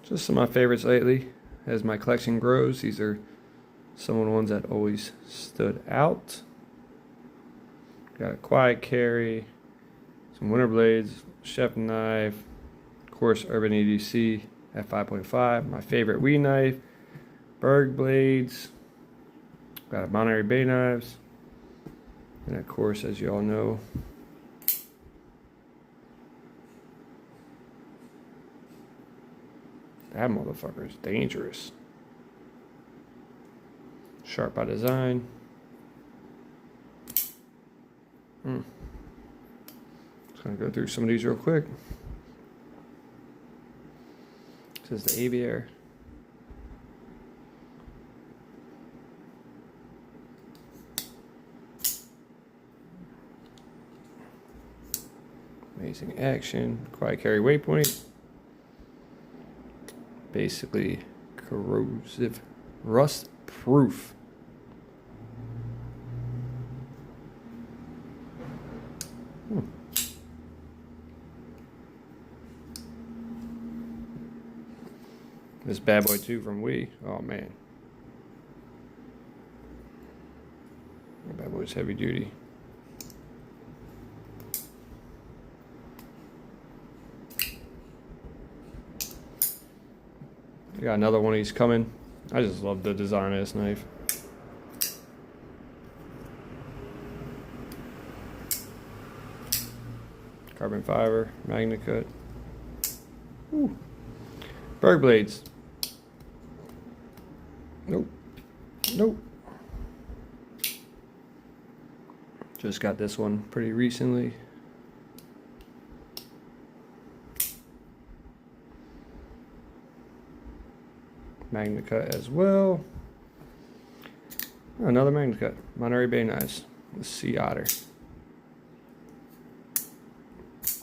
Just some of my favorites lately. As my collection grows, these are some of the ones that always stood out. Got a Quiet Carry, some Winter Blades, Chef knife, of course Urban EDC at 5.5. My favorite Wee knife, Berg blades. Got a Monterey Bay knives, and of course, as you all know, that motherfucker is dangerous. Sharp by design. Just gonna go through some of these real quick. This is the Aviaire. Amazing Action, Quiet Carry Waypoint. Basically corrosive, rust proof. This bad boy too from Wii. Oh man. That bad boy's heavy duty. I got another one of these coming. I just love the design of this knife. Carbon fiber, MagnaCut. Ooh. Berg blades. Nope. Nope. Just got this one pretty recently. MagnaCut as well. Another MagnaCut. Monterey Bay knives. The Sea Otter.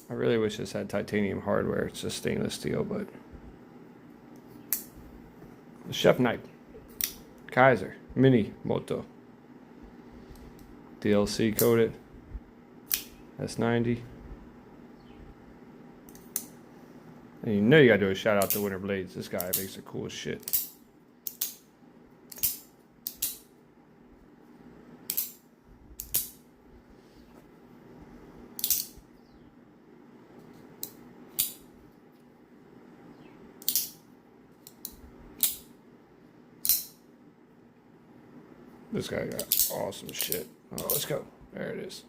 I really wish this had titanium hardware. It's just stainless steel, but the Chef knife. Kaiser Mini Moto. DLC coated. S90. And you know you gotta do a shout out to Winter Blades. This guy makes the coolest shit. This guy got awesome shit. Oh, let's go. There it is.